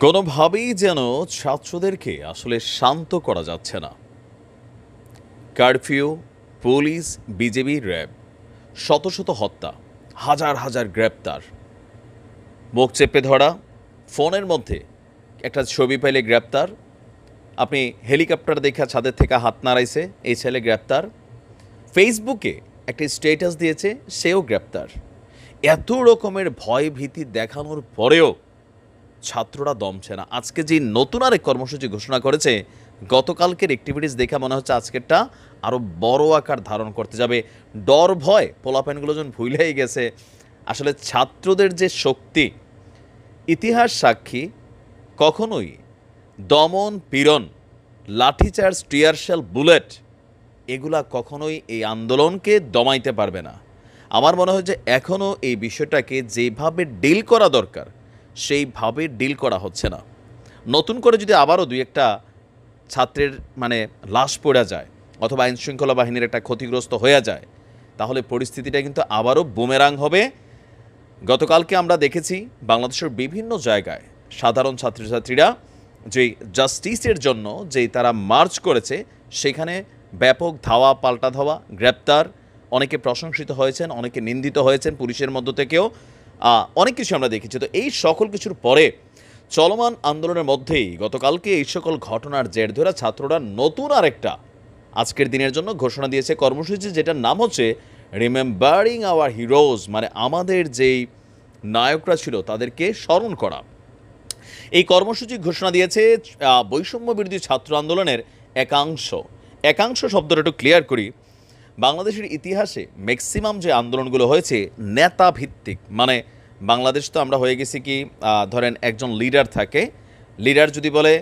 কোনোভাবেই যেন ছাত্রদেরকে আসলে শান্ত করা যাচ্ছে না। কারফিউ, পুলিশ, বিজেপি, র্যাব, শত শত হত্যা, হাজার হাজার গ্রেপ্তার, মুখ চেপে ধরা, ফোনের মধ্যে একটা ছবি পাইলে গ্রেপ্তার, আপনি হেলিকপ্টার দেখা ছাদের থেকে হাত নাড়াইছে এই ছেলে গ্রেপ্তার, ফেসবুকে একটা স্ট্যাটাস দিয়েছে সেও গ্রেপ্তার। এত রকমের ভয় ভীতি দেখানোর পরেও ছাত্ররা দমছে না। আজকে যে নতুন আরেক কর্মসূচি ঘোষণা করেছে, গতকালকের অ্যাক্টিভিটিস দেখে মনে হচ্ছে আজকেরটা আরও বড় আকার ধারণ করতে যাবে। ডর ভয় পোলাপানগুলো যখন ভুলেই গেছে আসলে ছাত্রদের যে শক্তি, ইতিহাস সাক্ষী কখনোই দমন পীড়ন, লাঠিচার্জ, টিয়ারশেল, বুলেট এগুলা কখনোই এই আন্দোলনকে দমাইতে পারবে না। আমার মনে হয় যে এখনও এই বিষয়টাকে যেভাবে ডিল করা দরকার সেইভাবে ডিল করা হচ্ছে না। নতুন করে যদি আবারও দুই একটা ছাত্রের লাশ পড়ে যায় অথবা আইনশৃঙ্খলা বাহিনীর একটা ক্ষতিগ্রস্ত হয়ে যায়, তাহলে পরিস্থিতিটা কিন্তু আবারও বুমেরাং হবে। গতকালকে আমরা দেখেছি বাংলাদেশের বিভিন্ন জায়গায় সাধারণ ছাত্রছাত্রীরা যেই জাস্টিসের জন্য যেই তারা মার্চ করেছে, সেখানে ব্যাপক ধাওয়া, পাল্টা ধাওয়া, গ্রেপ্তার, অনেকে প্রশংসিত হয়েছেন, অনেকে নিন্দিত হয়েছেন পুলিশের মধ্য থেকেও, অনেক কিছু আমরা দেখেছি। তো এই সকল কিছুর পরে চলমান আন্দোলনের মধ্যেই গতকালকে এই সকল ঘটনার জের ধরে ছাত্ররা নতুন আরেকটা আজকের দিনের জন্য ঘোষণা দিয়েছে কর্মসূচি, যেটার নাম হচ্ছে রিমেম্বারিং আওয়ার হিরোজ, মানে আমাদের যেই নায়করা ছিল তাদেরকে স্মরণ করা। এই কর্মসূচি ঘোষণা দিয়েছে বৈষম্য বিরোধী ছাত্র আন্দোলনের একাংশ। একাংশ শব্দটা একটু ক্লিয়ার করি। বাংলাদেশের ইতিহাসে ম্যাক্সিমাম যে আন্দোলনগুলো হয়েছে নেতা ভিত্তিক, মানে বাংলাদেশ তো আমরা হয়ে গেছি কি, ধরেন একজন লিডার থাকে, লিডার যদি বলে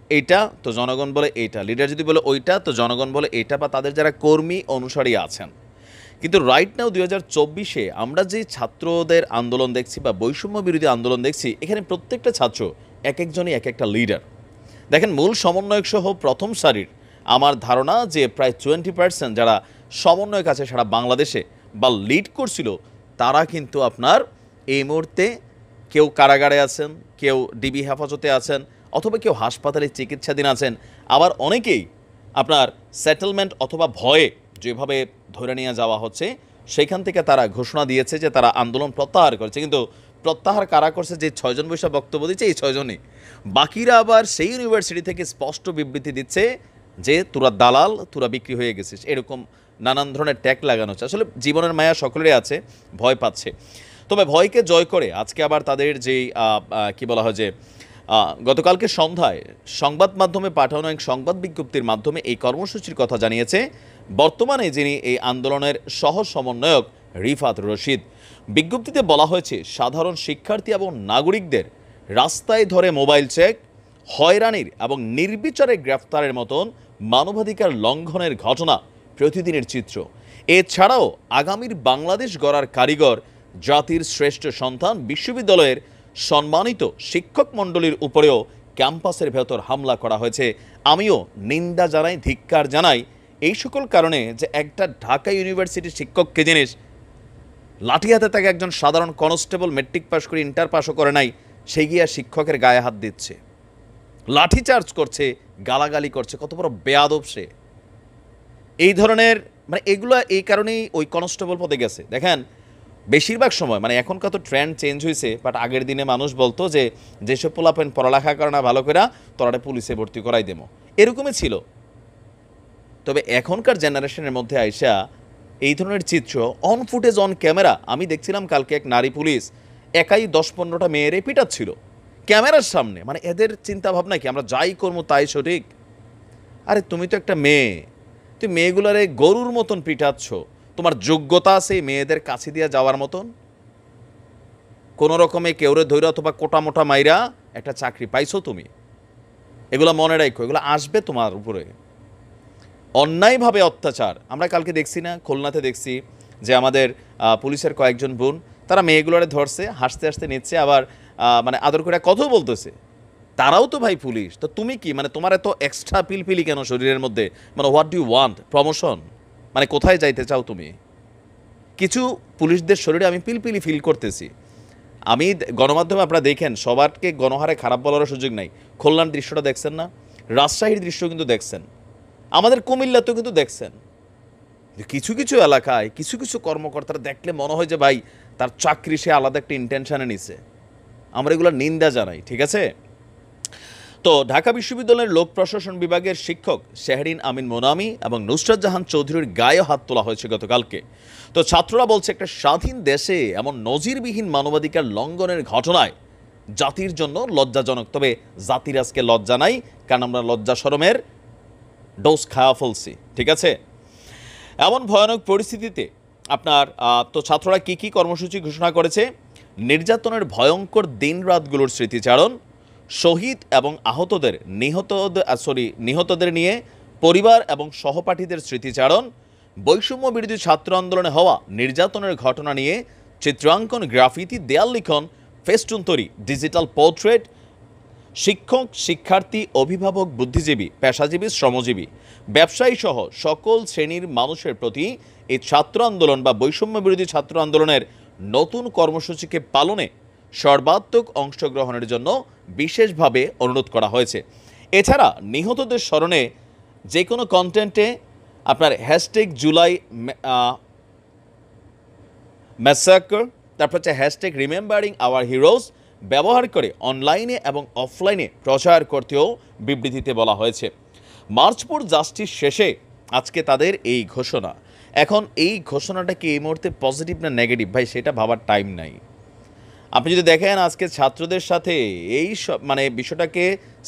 এইটা তো জনগণ বলে এইটা, লিডার যদি বলে ওইটা তো জনগণ বলে এইটা, বা তাদের যারা কর্মী অনুসারী আছেন। কিন্তু রাইট নাও 2024-এ আমরা যে ছাত্রদের আন্দোলন দেখছি বা বৈষম্য বিরোধী আন্দোলন দেখছি, এখানে প্রত্যেকটা ছাত্র এক একজনই এক একটা লিডার। দেখেন, মূল সমন্বয়ক সহ প্রথম সারির আমার ধারণা যে প্রায় 20% যারা সমন্বয়ক আছে সারা বাংলাদেশে বা লিড করছিল, তারা কিন্তু আপনার এই মুহূর্তে কেউ কারাগারে আছেন, কেউ ডিবি হেফাজতে আছেন, অথবা কেউ হাসপাতালে চিকিৎসাধীন আছেন। আবার অনেকেই আপনার সেটেলমেন্ট অথবা ভয়ে যেভাবে ধরে নিয়ে যাওয়া হচ্ছে, সেখান থেকে তারা ঘোষণা দিয়েছে যে তারা আন্দোলন প্রত্যাহার করেছে। কিন্তু প্রত্যাহার কারা করছে? যে 6 জন বৈশা বক্তব্য দিচ্ছে, এই 6 জনই। বাকিরা আবার সেই ইউনিভার্সিটি থেকে স্পষ্ট বিবৃতি দিচ্ছে যে তোরা দালাল, তোরা বিক্রি হয়ে গেছিস, এরকম নানান ধরনের ট্যাগ লাগানো হচ্ছে। আসলে জীবনের মায়া সকলেরই আছে, ভয় পাচ্ছে। তবে ভয়কে জয় করে আজকে আবার তাদের যেই কি বলা হয় যে গতকালকে সন্ধ্যায় সংবাদ মাধ্যমে পাঠানো এক সংবাদ বিজ্ঞপ্তির মাধ্যমে এই কর্মসূচির কথা জানিয়েছে বর্তমানে যিনি এই আন্দোলনের সহ সমন্বয়ক রিফাত রশিদ। বিজ্ঞপ্তিতে বলা হয়েছে, সাধারণ শিক্ষার্থী এবং নাগরিকদের রাস্তায় ধরে মোবাইল চেক, হয়রানির এবং নির্বিচারে গ্রেফতারের মতন মানবাধিকার লঙ্ঘনের ঘটনা প্রতিদিনের চিত্র। এছাড়াও আগামীর বাংলাদেশ গড়ার কারিগর, জাতির শ্রেষ্ঠ সন্তান, বিশ্ববিদ্যালয়ের সম্মানিত শিক্ষক মণ্ডলীর উপরেও ক্যাম্পাসের ভেতর হামলা করা হয়েছে। আমিও নিন্দা জানাই, ধিক্কার জানাই এই সকল কারণে যে একটা ঢাকা ইউনিভার্সিটির শিক্ষককে জিনিস লাঠি হাতে থাকে একজন সাধারণ কনস্টেবল, মেট্রিক পাস করে ইন্টার পাসও করে নাই, সে গিয়া শিক্ষকের গায়ে হাত দিচ্ছে, লাঠি চার্জ করছে, গালাগালি করছে। কত বড় বেয়াদব সে! এই ধরনের এগুলো এই কারণেই ওই কনস্টেবল পদে গেছে। দেখেন, বেশিরভাগ সময় এখনকার তো ট্রেন্ড চেঞ্জ হয়েছে, বাট আগের দিনে মানুষ বলতো যে যেসব পোলাপেন পড়ালেখা করে না ভালো করে, তোরা পুলিশে ভর্তি করাই দেবো, এরকমই ছিল। তবে এখনকার জেনারেশনের মধ্যে আইসা এই ধরনের চিত্র অন ফুটেজ, অন ক্যামেরা, আমি দেখছিলাম কালকে এক নারী পুলিশ একাই 10-15টা মেয়েরে পিটাচ্ছিল ক্যামেরার সামনে। এদের চিন্তা ভাবনা কি আমরা যাই করবো তাই সঠিক? আরে তুমি তো একটা মেয়ে, তুই মেয়েগুলারে গরুর মতন পিটাচ্ছ, তোমার যোগ্যতা আছে মেয়েদের কাছে দিয়ে যাওয়ার মতন? কোনো রকমে কেউরে ধৈর্য অথবা কোটা মোটা মাইরা একটা চাকরি পাইছো তুমি? এগুলো মনে রাখো, এগুলো আসবে তোমার উপরে। অন্যায়ভাবে অত্যাচার আমরা কালকে দেখছি না, খুলনাতে দেখছি যে আমাদের পুলিশের কয়েকজন বোন তারা মেয়েগুলোরে ধরছে, হাসতে হাসতে নিচ্ছে, আবার আদর করে কথাও বলতেছে। তারাও তো ভাই পুলিশ। তো তুমি কি তোমার এত এক্সট্রা পিলপিলি কেন শরীরের মধ্যে? What do you want? Promotion? কোথায় যাইতে চাও তুমি? কিছু পুলিশদের শরীরে আমি পিলপিলি ফিল করতেছি। আমি গণমাধ্যমে আপনারা দেখেন, সবারকে গণহারে খারাপ বলার সুযোগ নাই। খুলনার দৃশ্যটা দেখছেন না, রাজশাহীর দৃশ্য কিন্তু দেখছেন, আমাদের কুমিল্লাতেও কিন্তু দেখছেন। কিছু কিছু এলাকায় কিছু কিছু কর্মকর্তারা দেখলে মনে হয় যে ভাই তার চাকরি সে আলাদা একটা ইন্টেনশনে নিছে। আমরা এগুলো নিন্দা জানাই, ঠিক আছে। তো ঢাকা বিশ্ববিদ্যালয়ের লোক প্রশাসন বিভাগের শিক্ষক শেহরিন আমিন মোনামি এবং নুসরাত জাহান চৌধুরীর গায়ে হাত তোলা হয়েছে গতকালকে। তো ছাত্ররা বলছে, একটা স্বাধীন দেশে এমন নজিরবিহীন মানবাধিকার লঙ্ঘনের ঘটনায় জাতির জন্য লজ্জাজনক। তবে জাতির আজকে লজ্জা নাই, কারণ আমরা লজ্জা শরমের ডোজ খাওয়া ফেলছি, ঠিক আছে। এমন ভয়ানক পরিস্থিতিতে আপনার তো ছাত্ররা কি কি কর্মসূচি ঘোষণা করেছে? নির্যাতনের ভয়ঙ্কর দিন রাতগুলোর স্মৃতিচারণ, শহীদ এবং নিহতদের নিয়ে পরিবার এবং সহপাঠীদের স্মৃতিচারণ, বৈষম্য বিরোধী ছাত্র আন্দোলনে হওয়া নির্যাতনের ঘটনা নিয়ে চিত্রাঙ্কন, গ্রাফিতি, দেয়াল লিখন, ফেস্টুন তৈরি, ডিজিটাল পোর্ট্রেট, শিক্ষক, শিক্ষার্থী, অভিভাবক, বুদ্ধিজীবী, পেশাজীবী, শ্রমজীবী, ব্যবসায়ী সহ সকল শ্রেণীর মানুষের প্রতি এই ছাত্র আন্দোলন বা বৈষম্য বিরোধী ছাত্র আন্দোলনের নতুন কর্মসূচিকে পালনে সর্বাত্মক অংশগ্রহণের জন্য বিশেষভাবে অনুরোধ করা হয়েছে। এছাড়া নিহতদের স্মরণে যে কোনো কন্টেন্টে আপনার হ্যাশট্যাগ জুলাই ম্যাসাকার, তারপর হচ্ছে হ্যাশট্যাগ রিমেম্বারিং আওয়ার হিরোজ ব্যবহার করে অনলাইনে এবং অফলাইনে প্রচার করতেও বিবৃতিতে বলা হয়েছে। মার্চ ফর জাস্টিস শেষে আজকে তাদের এই ঘোষণা। এখন এই ঘোষণাটা কি এই মুহূর্তে পজিটিভ না নেগেটিভ ভাই, সেটা ভাবার টাইম নাই। আপনি যদি দেখেন আজকে ছাত্রদের সাথে এই মানে বিষয়টাকে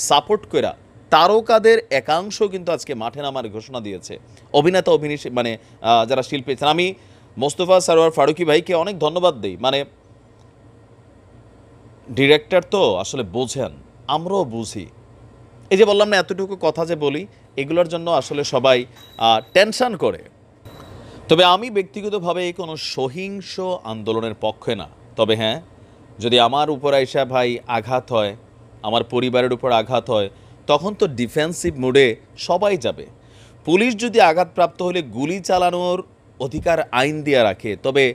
সাপোর্ট করা তারকাদের একাংশ কিন্তু আজকে মাঠে নামার ঘোষণা দিয়েছে। অভিনেতা মানে যারা শিল্পী, আমি মোস্তফা সরোয়ার ফারুকী ভাইকে অনেক ধন্যবাদ দিই। মানে ডিরেক্টর তো আসলে বোঝেন, আমরাও বুঝি। এই যে বললাম না, এতটুকু কথা যে বলি, এগুলোর জন্য আসলে সবাই টেনশন করে। তবে আমি ব্যক্তিগতভাবে কোনো সহিংস আন্দোলনের পক্ষে না। তবে হ্যাঁ, যদি আমার উপর আইসা ভাই আঘাত হয়, আমার পরিবারের উপর আঘাত হয়, তখন তো ডিফেন্সিভ মোডে সবাই যাবে। পুলিশ যদি আঘাতপ্রাপ্ত হলে গুলি চালানোর অধিকার আইন দিয়ে রাখে, তবে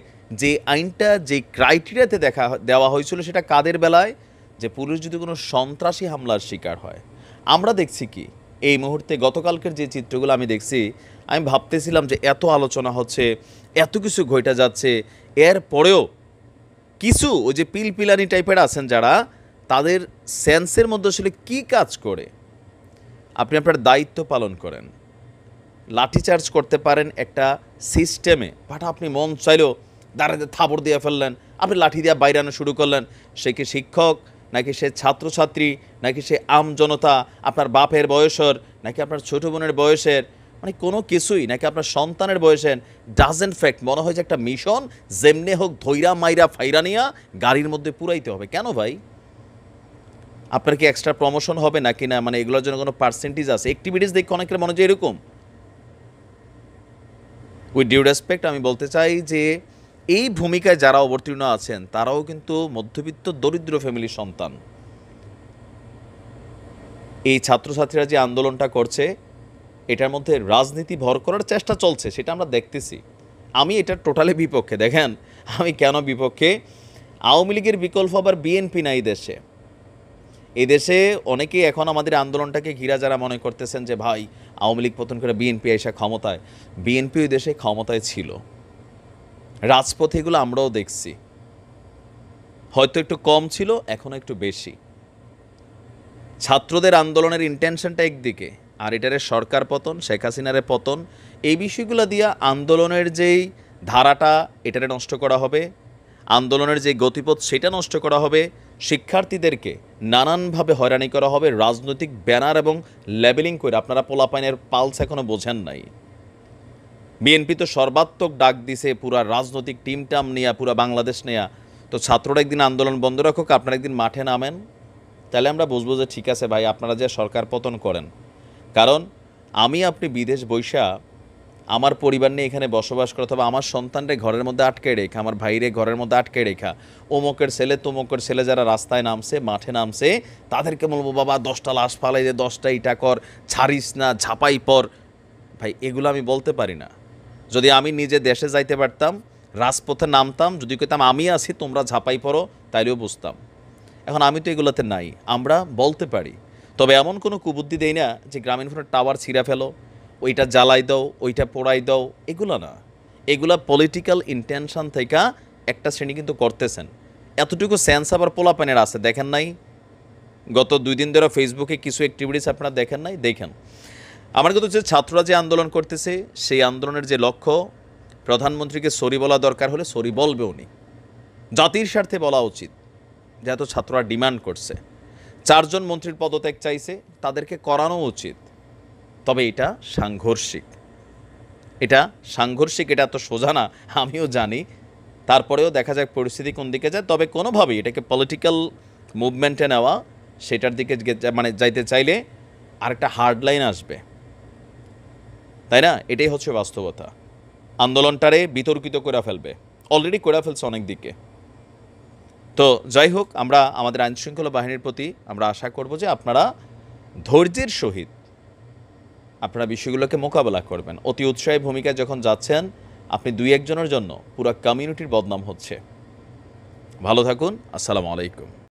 যে আইনটা যে ক্রাইটেরিয়াতে দেওয়া হয়েছিল সেটা কাদের বেলায়? যে পুলিশ যদি কোনো সন্ত্রাসী হামলার শিকার হয়। আমরা দেখছি কি এই মুহূর্তে, গতকালকের যে চিত্রগুলো আমি দেখছি, আমি ভাবতেছিলাম যে এত আলোচনা হচ্ছে, এত কিছু ঘটে যাচ্ছে, এর পরেও কিছু ওই যে পিলপিলানি টাইপের আছেন যারা, তাদের সেন্সের মধ্যে আসলে কী কাজ করে? আপনি আপনার দায়িত্ব পালন করেন, লাঠিচার্জ করতে পারেন একটা সিস্টেমে, বাট আপনি মন চাইলেও দাঁড়াতে থাপড় দিয়ে ফেললেন, আপনি লাঠি দিয়ে বাইরানো শুরু করলেন। সে কি শিক্ষক, নাকি সে ছাত্রছাত্রী, নাকি সে আম জনতা, আপনার বাপের বয়সের, নাকি আপনার ছোটো বোনের বয়সের, মানে কোনো কিছুই, নাকি আপনার সন্তানের বয়সের, ডাজেন্ট ফ্যাক্ট। মনে হয় যে একটা মিশন যেমনে হোক ধৈরা মাইরা ফাইরা নিয়া গাড়ির মধ্যে পুরাইতে হবে। কেন ভাই? আপনার কি এক্সট্রা প্রমোশন হবে নাকি না? মানে এগুলোর জন্য কোনো পার্সেন্টেজ আছে? অ্যাক্টিভিটিস দেখে অনেকের মনে হয় এরকম। উইথ ডিউ রেসপেক্ট আমি বলতে চাই যে এই ভূমিকায় যারা অবতীর্ণ আছেন তারাও কিন্তু মধ্যবিত্ত দরিদ্র ফ্যামিলির সন্তান। এই ছাত্রছাত্রীরা যে আন্দোলনটা করছে, এটার মধ্যে রাজনীতি ভর করার চেষ্টা চলছে, সেটা আমরা দেখতেছি। আমি এটার টোটালি বিপক্ষে। দেখেন আমি কেন বিপক্ষে? আওয়ামী লীগের বিকল্প আবার বিএনপি নাই দেশে। এই দেশে অনেকেই এখন আমাদের আন্দোলনটাকে ঘিরা যারা মনে করতেছেন যে ভাই আওয়ামী লীগ পতন করে বিএনপি এসে ক্ষমতায়, বিএনপি ওই দেশে ক্ষমতায় ছিল, রাজপথে এগুলো আমরাও দেখছি। হয়তো একটু কম ছিল, এখনও একটু বেশি। ছাত্রদের আন্দোলনের ইন্টেনশনটা একদিকে, আর এটারে সরকার পতন, শেখ হাসিনারে পতন, এই বিষয়গুলো দিয়া আন্দোলনের যেই ধারাটা এটারে নষ্ট করা হবে, আন্দোলনের যে গতিপথ সেটা নষ্ট করা হবে, শিক্ষার্থীদেরকে নানানভাবে হয়রানি করা হবে, রাজনৈতিক ব্যানার এবং লেবেলিং করে। আপনারা পোলাপাইনের পালস এখনও বোঝেন নাই। বিএনপি তো সর্বাত্মক ডাক দিছে পুরা রাজনৈতিক টিমটাম নেয়া, পুরা বাংলাদেশ নেয়া। তো ছাত্ররা একদিন আন্দোলন বন্ধ রাখুক, আপনারা একদিন মাঠে নামেন, তাহলে আমরা বুঝবো যে ঠিক আছে ভাই আপনারা যে সরকার পতন করেন। কারণ আমি আপনি বিদেশ বৈশা আমার পরিবার নিয়ে এখানে বসবাস করে, তবে আমার সন্তানরে ঘরের মধ্যে আটকে রেখা, আমার ভাইরে ঘরের মধ্যে আটকে রেখা, অমুকের ছেলে তমুকের ছেলে যারা রাস্তায় নামছে, মাঠে নামছে, তাদেরকে বলবো বাবা 10টা লাশ ফালাই দে, 10টা ইটা কর, ছাড়িস না, ঝাঁপাই পর। ভাই এগুলো আমি বলতে পারি না। যদি আমি নিজে দেশে যাইতে পারতাম, রাজপথে নামতাম, যদি কইতাম আমি আছি তোমরা ঝাঁপাই পড়ো, তাইলেও বুঝতাম। এখন আমি তো এগুলোতে নাই, আমরা বলতে পারি, তবে এমন কোনো কুবুদ্ধি দেই না যে গ্রামীণফোনের টাওয়ার ছিঁড়া ফেলো, ওইটা জ্বালাই দাও, ওইটা পোড়াই দাও, এগুলো না। এগুলা পলিটিক্যাল ইন্টেনশন থেকে একটা শ্রেণী কিন্তু করতেছেন। এতটুকু সেন্স আবার পোলাপানের আছে, দেখেন নাই? গত 2 দিন ধরে ফেসবুকে কিছু অ্যাক্টিভিটিস আপনারা দেখেন নাই? দেখেন। আমার কিন্তু যে ছাত্ররা যে আন্দোলন করতেছে, সেই আন্দোলনের যে লক্ষ্য, প্রধানমন্ত্রীকে সরি বলা দরকার হলে সরি বলবে উনি, জাতির স্বার্থে বলা উচিত, যেহেতু ছাত্ররা ডিমান্ড করছে। 4 জন মন্ত্রীর পদত্যাগ চাইছে, তাদেরকে করানো উচিত। তবে এটা সাংঘর্ষিক, এটা সাংঘর্ষিক, এটা এত সোজা না, আমিও জানি। তারপরেও দেখা যাক পরিস্থিতি কোন দিকে যায়। তবে কোনোভাবেই এটাকে পলিটিক্যাল মুভমেন্টে নেওয়া, সেটার দিকে মানে যাইতে চাইলে আরেকটা হার্ড লাইন আসবে, তাই না? এটাই হচ্ছে বাস্তবতা। আন্দোলনটারে বিতর্কিত করে ফেলবে, অলরেডি করে ফেলছে অনেক দিকে। তো যাই হোক, আমরা আমাদের আইনশৃঙ্খলা বাহিনীর প্রতি আমরা আশা করব যে আপনারা ধৈর্যের সহিত আপনারা বিষয়গুলোকে মোকাবেলা করবেন। অতি উৎসাহী ভূমিকায় যখন যাচ্ছেন, আপনি 2-1 জনের জন্য পুরো কমিউনিটির বদনাম হচ্ছে। ভালো থাকুন। আসসালামু আলাইকুম।